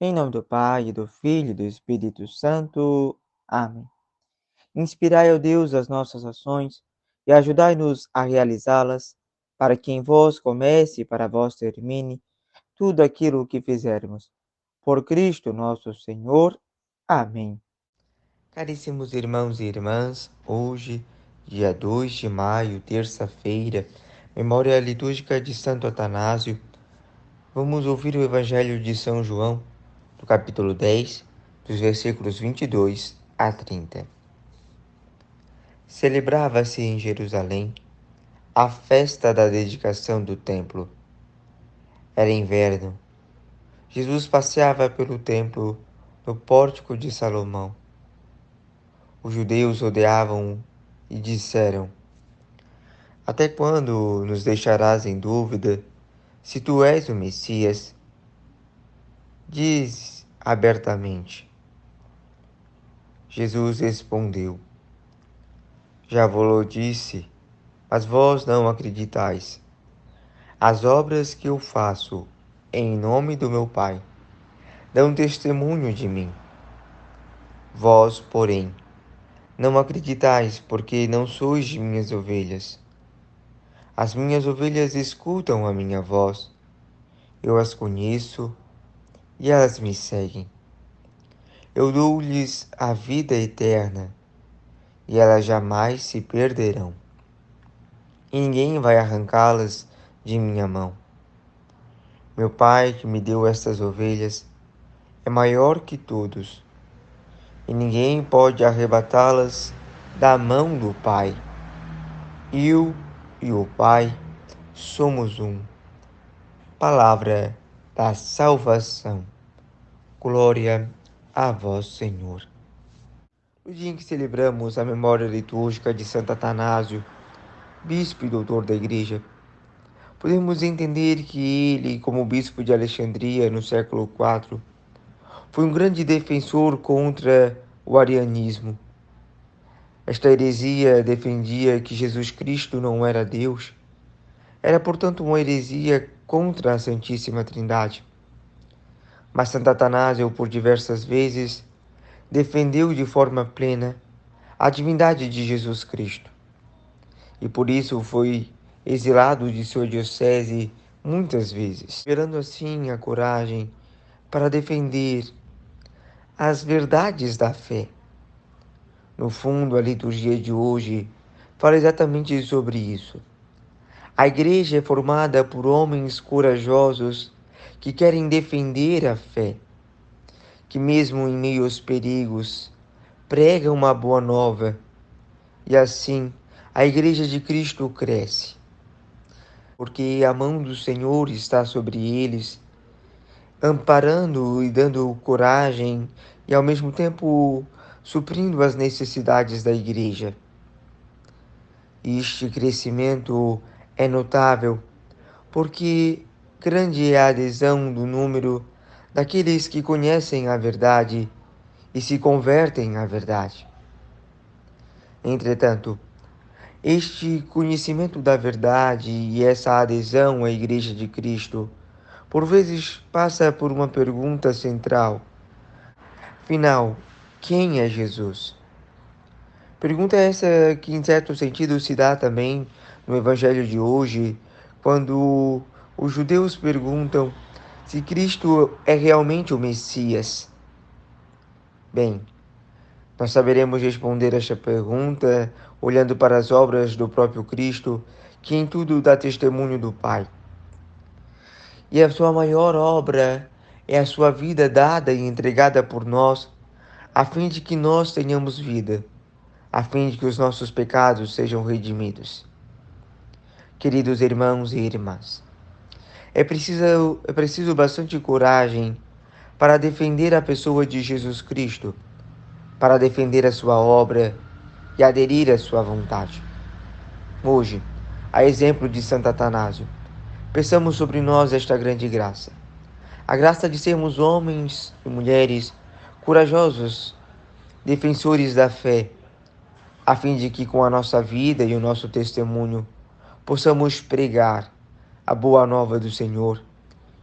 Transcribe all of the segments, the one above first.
Em nome do Pai, e do Filho e do Espírito Santo. Amém. Inspirai, ó Deus, as nossas ações e ajudai-nos a realizá-las, para que em vós comece e para vós termine tudo aquilo que fizermos. Por Cristo nosso Senhor. Amém. Caríssimos irmãos e irmãs, hoje, dia 2 de maio, terça-feira, memória litúrgica de Santo Atanásio, vamos ouvir o Evangelho de São João, do capítulo 10, dos versículos 22 a 30. Celebrava-se em Jerusalém a festa da dedicação do templo. Era inverno. Jesus passeava pelo templo no pórtico de Salomão. Os judeus rodeavam-o e disseram: Até quando nos deixarás em dúvida se tu és o Messias? Diz abertamente. Jesus respondeu: Já vos disse, mas vós não acreditais. As obras que eu faço em nome do meu Pai dão testemunho de mim. Vós, porém, não acreditais, porque não sois de minhas ovelhas. As minhas ovelhas escutam a minha voz. Eu as conheço e elas me seguem. Eu dou-lhes a vida eterna e elas jamais se perderão. E ninguém vai arrancá-las de minha mão. Meu Pai, que me deu estas ovelhas, é maior que todos, e ninguém pode arrebatá-las da mão do Pai. Eu e o Pai somos um. Palavra da salvação. Glória a vós, Senhor. No dia em que celebramos a memória litúrgica de Santo Atanásio, bispo e doutor da Igreja, podemos entender que ele, como bispo de Alexandria no século IV, foi um grande defensor contra o arianismo. Esta heresia defendia que Jesus Cristo não era Deus. Era, portanto, uma heresia contra a Santíssima Trindade. Mas Santo Atanásio, por diversas vezes, defendeu de forma plena a divindade de Jesus Cristo. E por isso foi exilado de sua diocese muitas vezes, gerando assim a coragem para defender as verdades da fé. No fundo, a liturgia de hoje fala exatamente sobre isso. A igreja é formada por homens corajosos que querem defender a fé, que mesmo em meio aos perigos pregam uma boa nova, e assim a igreja de Cristo cresce, porque a mão do Senhor está sobre eles, amparando e dando coragem e ao mesmo tempo suprindo as necessidades da igreja. Este crescimento é notável porque grande é a adesão do número daqueles que conhecem a verdade e se convertem à verdade. Entretanto, este conhecimento da verdade e essa adesão à Igreja de Cristo, por vezes passa por uma pergunta central. Afinal, quem é Jesus? Pergunta essa que, em certo sentido, se dá também no Evangelho de hoje, quando os judeus perguntam se Cristo é realmente o Messias. Bem, nós saberemos responder esta pergunta olhando para as obras do próprio Cristo, que em tudo dá testemunho do Pai. E a sua maior obra é a sua vida dada e entregada por nós, a fim de que nós tenhamos vida, a fim de que os nossos pecados sejam redimidos. Queridos irmãos e irmãs, é preciso bastante coragem para defender a pessoa de Jesus Cristo, para defender a sua obra e aderir à sua vontade. Hoje, a exemplo de Santo Atanásio, peçamos sobre nós esta grande graça. A graça de sermos homens e mulheres corajosos, defensores da fé, a fim de que com a nossa vida e o nosso testemunho possamos pregar a boa nova do Senhor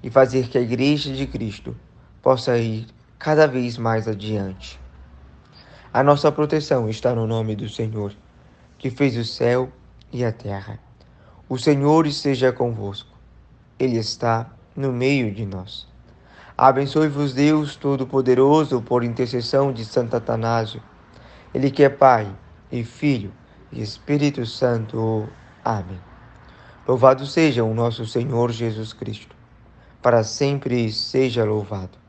e fazer que a Igreja de Cristo possa ir cada vez mais adiante. A nossa proteção está no nome do Senhor, que fez o céu e a terra. O Senhor esteja convosco. Ele está no meio de nós. Abençoe-vos Deus Todo-Poderoso por intercessão de Santo Atanásio. Ele que é Pai e Filho e Espírito Santo. Amém. Louvado seja o nosso Senhor Jesus Cristo. Para sempre seja louvado.